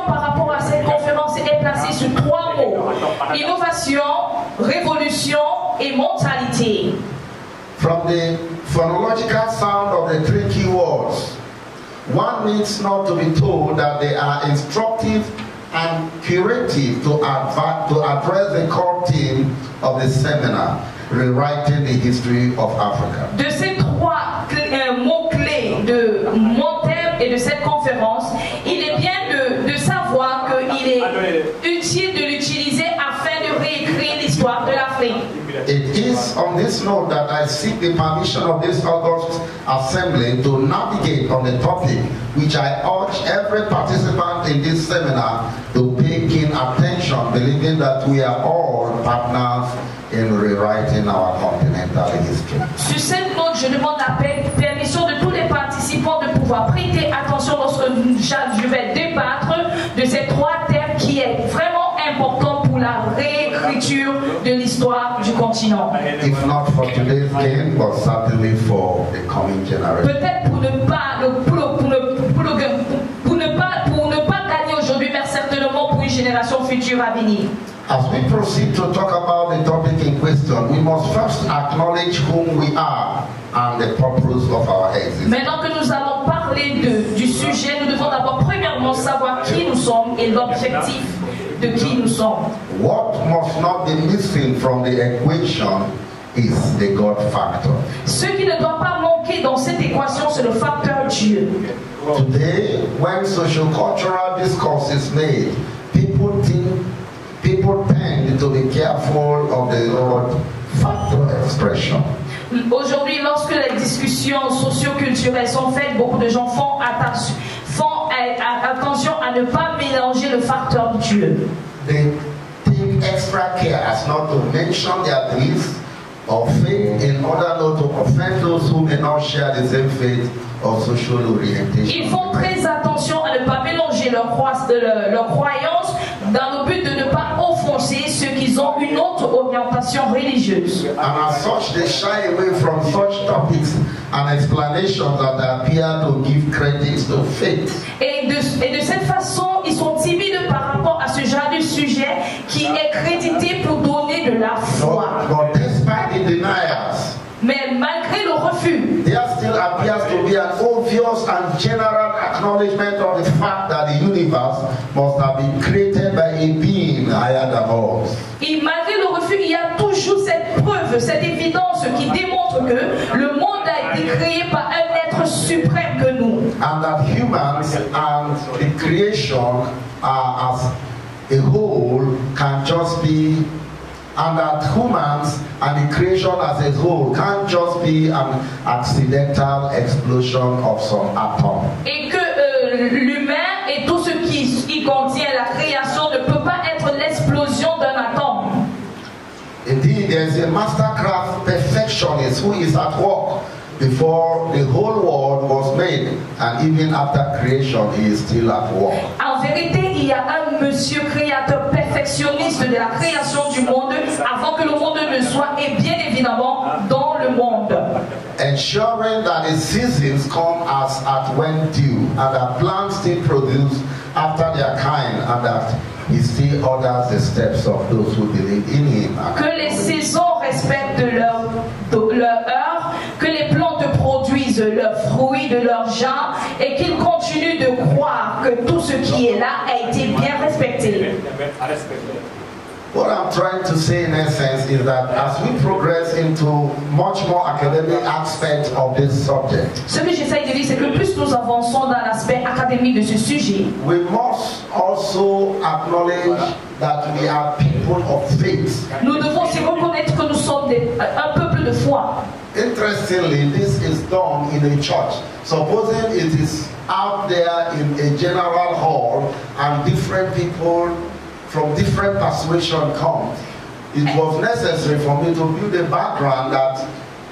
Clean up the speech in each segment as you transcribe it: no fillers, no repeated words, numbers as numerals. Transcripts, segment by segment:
par rapport à cette conférence est placée sur 3 mots. Innovation, révolution et mentalité. From the phonological sound of the 3 key words, one needs not to be told that they are instructive and curative to address the core theme of the seminar, Rewriting the History of Africa. De ces 3 mots-clés de mon thème et de cette conférence, il est bien de savoir qu'il est utile de l'utiliser afin de réécrire l'histoire de l'Afrique. It is on this note that I seek the permission of this August Assembly to navigate on the topic, which I urge every participant in this seminar to pay keen attention, believing that we are all partners in rewriting our continental history. Sur cette note, je demande la permission de tous les participants de pouvoir prêter attention lorsque je vais débattre de ces 3 thèmes qui est vraiment important pour la réécriture de l'histoire du continent. If not for today's game, but certainly for the coming generation. Peut-être pour ne pas gagner aujourd'hui, mais certainement pour une génération future à venir. As we proceed to talk about the topic in question, we must first acknowledge whom we are and the purpose of our existence. Maintenant que nous allons parler du sujet, nous devons d'abord premièrement savoir qui nous sommes et l'objectif de qui nous sommes. What must not be missing from the equation is the God factor. Ce qui ne doit pas manquer dans cette équation, c'est le facteur Dieu. Today, when socio-cultural discourse is made, people tend to be careful of the word factor expression. Aujourd'hui, lorsque les discussions socio-culturelles sont faites, beaucoup de gens font attention à ne pas mélanger le facteur Dieu. They take extra care as not to mention their beliefs or faith in order not to offend those who may not share the same faith or social orientation. Ils font très attention à ne pas mélanger leurs croyances dans le but de ne pas offenser ceux qui ont une autre orientation religieuse. And as such, they shy away from such topics and explanations that appear to give credit to faith. Et de cette façon, ils sont timides par rapport à ce genre de sujet qui est crédité pour donner de la foi. But despite the deniers, mais malgré le refus, there still appears to be an obvious and general acknowledgement of the fact that the universe must have been created by a being higher than us. Et malgré le refus, il y a toujours cette preuve, cette évidence qui démontre que le monde a été créé par un être suprême que nous. And that humans and the creation as a whole can just be, and that humans and the creation as a whole can't just be an accidental explosion of some atom. Et que l'humain et tout ce qui y contient, la création, ne peut pas être l'explosion d'un atome. Indeed, there is a mastercraft perfectionist who is at work before the whole world was made, and even after creation, he is still at work. En vérité, il y a un monsieur créateur perfectionniste de la création du monde avant que le monde ne soit, et bien évidemment dans le monde. Ensuring that the seasons come as at when due, and that plants still produce after their kind, and that he still orders the steps of those who believe in him. Que les saisons respectent leur heure, que les plantes produisent leurs fruits de leur genre, et qu'ils continuent de croire que tout ce qui est là a été bien respecté. What I'm trying to say in essence is that as we progress into much more academic aspects of this subject, ce que j'essaie de dire, c'est que plus nous avançons dans l'aspect académique de ce sujet, we must also acknowledge that we are people of faith. Nous devons aussi reconnaître que nous sommes un peuple de foi. Interestingly, this is done in a church. Supposing it is out there in a general hall and different people from different persuasion come, it was necessary for me to build a background that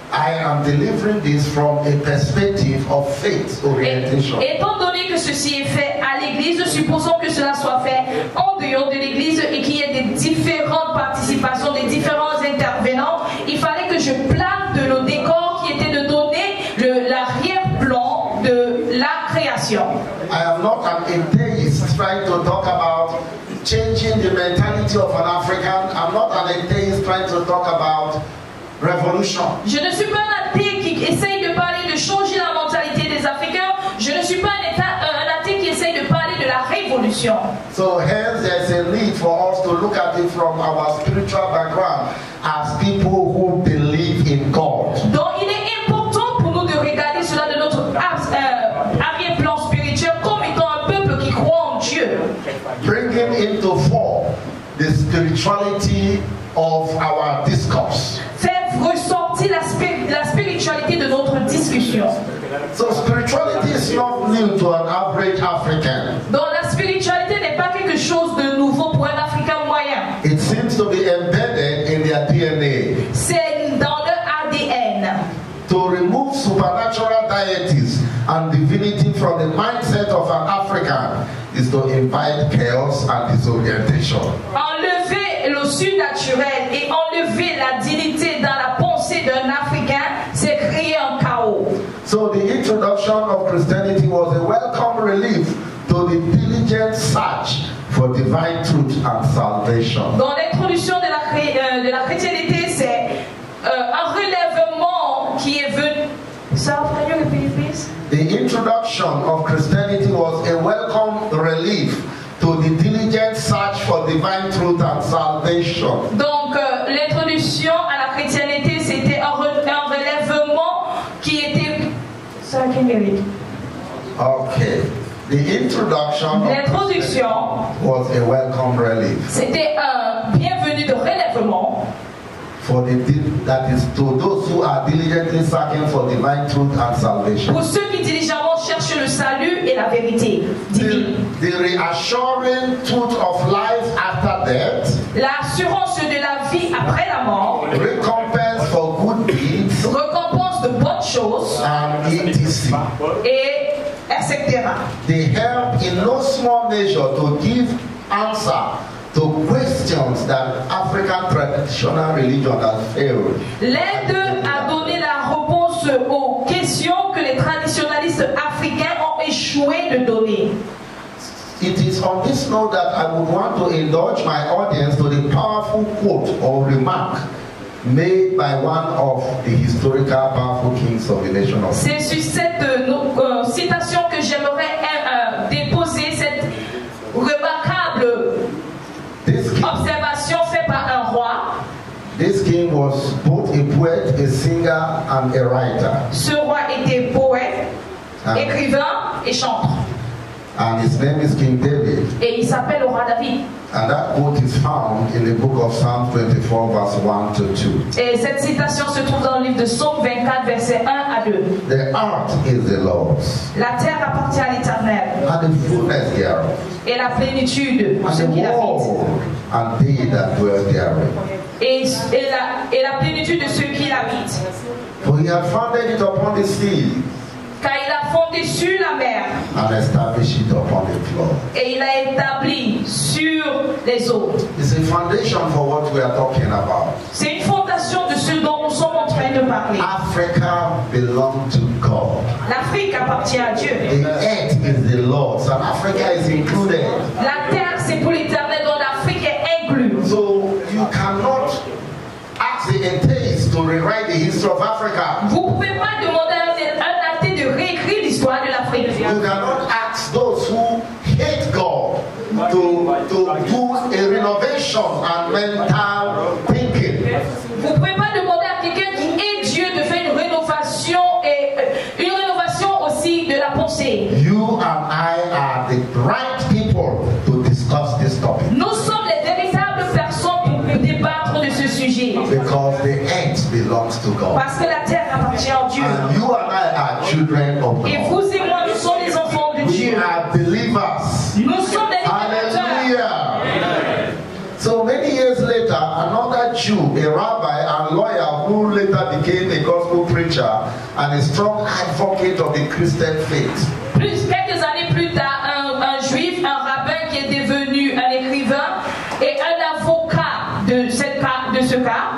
I am delivering this from a perspective of faith orientation. Étant donné que ceci est fait à l'église, supposons que cela soit fait en dehors de l'église et qu'il y ait des différentes participations, des différents intervenants, il fallait que je plane de le décor qui était de donner l'arrière-plan de la création. I am not an atheist atheist trying to talk about changing the mentality of an African. I'm not an atheist trying to talk about revolution. Je ne suis pas un athée qui essaye de parler de changer la mentalité des Africains. Je ne suis pas un athée qui essaye de parler de la révolution. So hence there's a need for us to look at it from our spiritual background as people who believe in God. Donc il est important pour nous de regarder cela de notre arrière-plan spirituel comme étant un peuple qui croit en Dieu. Bringing into form the spirituality of our discourse. Faire ressortir la spiritualité de notre discussion. So spirituality is not new to an average African. Donc la spiritualité n'est pas quelque chose de nouveau pour un Africain moyen. It seems to be embedded in their DNA. C'est dans leur ADN. To remove supernatural deities and divinity from the mindset of an African is to invite chaos and disorientation. Enlever le surnaturel et enlever la divinité dans la pensée d'un Africain, c'est créer un chaos. So the introduction of Christianity was a welcome relief to the diligent search for divine truth and salvation. Donc l'introduction de la chrétienté, c'est un relèvement qui est venu. Sir, can you repeat it, please? The introduction of Christianity was a welcome relief to the diligent search for divine truth and salvation. Donc l'introduction à la chrétienté, c'était un relèvement qui était. Sir, can you read? Okay. The introduction L'introduction was a welcome relief. C'était un bienvenu de relèvement. For that is to those who are diligently searching for divine truth and salvation. Pour ceux qui diligemment cherchent le salut et la vérité divine. The reassuring truth of life after death. L'assurance de la vie après la mort. Recompense for good deeds. Récompense de bonnes choses. And etc. Et etc. They help in no small measure to give answer to questions that African traditional religion has failed. L'aide à donner la réponse aux questions que les traditionalistes africains ont échoué de donner. It is on this note that I would want to indulge my audience to the powerful quote or remark made by one of the historical powerful kings of the nation of C'est sur cette citation que j'aimerais déposer cette remarquable observation faite par un roi. This king was both a poet, a singer, and a writer. Ce roi était poète, écrivain et chanteur. And his name is King David. Et il s'appelle le roi David. And that quote is found in the book of Psalm 24, verse 1 to 2. Et cette citation se trouve dans le livre de Psaume 24, versets 1 à 2. The earth is the Lord's. La terre appartient à l'Éternel. And the fullness thereof. Et la plénitude de ceux qui l'habitent. And they that dwell therein. Et la plénitude de ceux qui l'habitent. For he hath founded it upon the sea. Car il a fondé sur la mer. And established it upon the floor. Et il a établi sur les eaux. It's a foundation for what we are talking about. C'est une fondation de ce dont nous sommes en train de parler. Africa belongs to God. L'Afrique appartient à Dieu. The earth is the Lord's, and Africa is included. La terre, c'est pour l'Éternel, dont l'Afrique est incluse. So you cannot ask the atheist to rewrite the history of Africa. Vous ne pouvez pas demander à un athée de réécrire l'histoire de l'Afrique. You cannot ask those who hate God to do a renovation and mental thinking. Vous ne pouvez pas demander à quelqu'un qui est Dieu de faire une rénovation et une rénovation aussi de la pensée. You and I are the right people to discuss this topic. Nous sommes les véritables personnes pour débattre de ce sujet. Because the earth belongs to God. Parce que la terre appartient à Dieu. And you and I are children of God. Et vous et moi, nous sommes les enfants de Dieu. We are believers. Nous sommes des Hallelujah. So many years later, another Jew, a rabbi and lawyer who later became a gospel preacher and a strong advocate of the Christian faith. Quelques années plus tard, un juif, un rabbin qui est devenu un écrivain et un avocat de ce cas.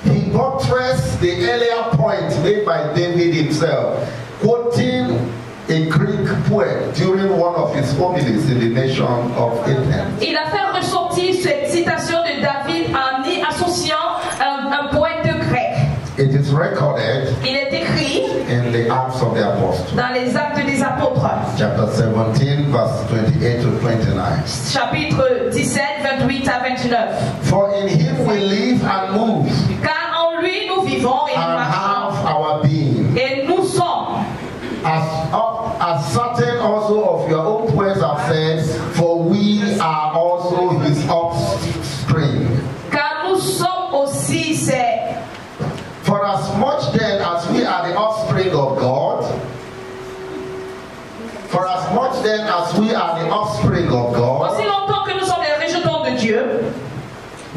He buttressed the earlier point made by David himself, quoting a Greek poet during one of his homilies in the nation of Athens. Il a fait ressortir cette citation de David en y associant un poète grec. It is recorded Il est écrit in the Acts of the Apostles, dans les Actes des Apôtres, chapter 17, verse 28 to 29. chapitre 17, 28 à 29. For in him we live and move Car en lui nous vivons et nous and marchons. have our being. Et nous sommes. As certain also of your own poets have said, for we are also his offspring. Car nous sommes aussi ses. For as much then as we are the offspring of God, for as much then as we are the offspring of God, Aussi longtemps que nous sommes les rejetons de Dieu,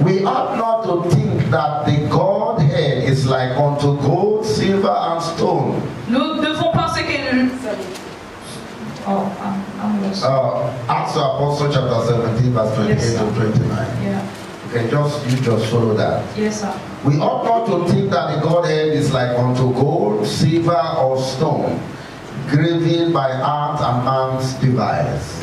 we ought not to think that the Godhead is like unto gold, silver, and stone. nous devons penser que. Acts of Apostles chapter 17, verse 28 Yes, to 29. Yeah. You just follow that. Yes, sir. We ought not to think that the Godhead is like unto gold, silver, or stone, graven by art and man's device.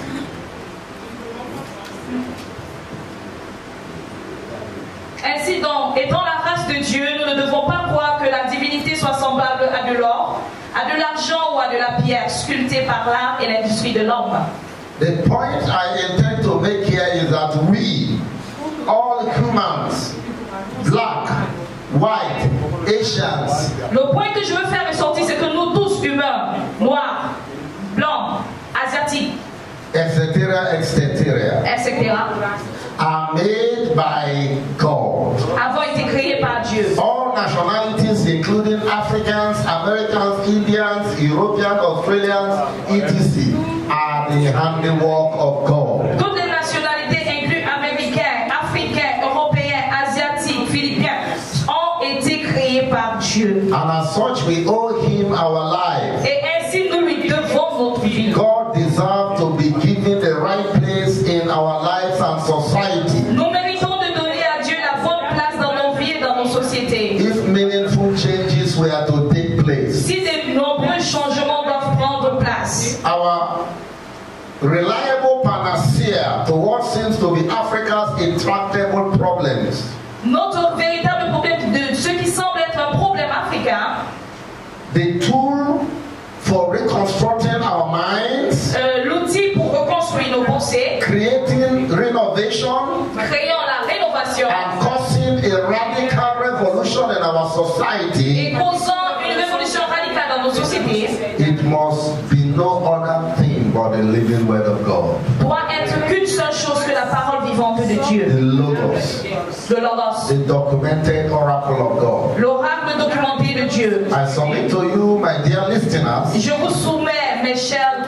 Ainsi donc, étant la race de Dieu, nous ne devons pas croire que la divinité soit semblable à de l'or, à de l'argent ou à de la pierre sculptée par l'art et l'industrie de l'homme. The point I intend to make here is that we, all humans, black, white, Asians, Le point que je veux faire ressortir, c'est que nous tous, humains, noirs, blancs, asiatiques, etc., etc., are made by God. avons été créés par Dieu. All nationalities, including Africans, Americans, Indians, Europeans, Australians, etc., are the handiwork of God. Toutes les nationalités, incluses américains, africains, européens, asiatiques, philippiens, ont été créés par Dieu. And as such, we owe him our life. Et ainsi, nous lui devons notre vie. God deserves to be given the right place in our lives and society. Nous méritons de donner à Dieu la bonne place dans nos vies et dans nos sociétés. If meaningful changes were to take place, Si de nombreux changements doivent prendre place, our reliable panacea to what seems to be Africa's intractable problems notre véritable problème de ce qui semble être un problème africain, the tool for reconstructing our minds, l'outil pour reconstruire nos pensées, creating renovation, créant la rénovation and causing a radical revolution in our et society, causant une révolution radicale dans nos sociétés, it must be no other thing but the living word of God, doit être qu'une seule chose que la parole vivante de Dieu, the Logos, le Logos, the documented oracle of God. l'oracle documenté de Dieu. I submit to you, my dear listeners, Je vous soumets, mes chers,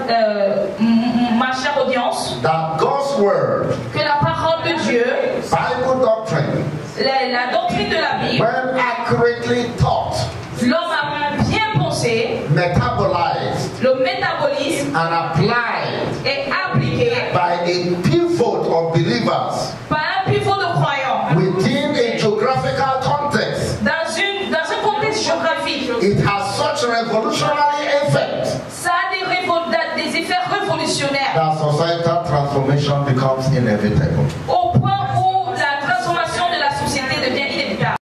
ma chère audience, that God's word, que la parole de Dieu, Bible doctrine, la doctrine de la Bible, when accurately taught, l'homme a bien pensé, metabolized, le métabolisme and applied est appliqué by a pivot of believers par un pivot de croyants within a geographical context, dans un contexte géographique. it has such revolutionary effect Ça a des effets révolutionnaires that societal transformation becomes inevitable. au point où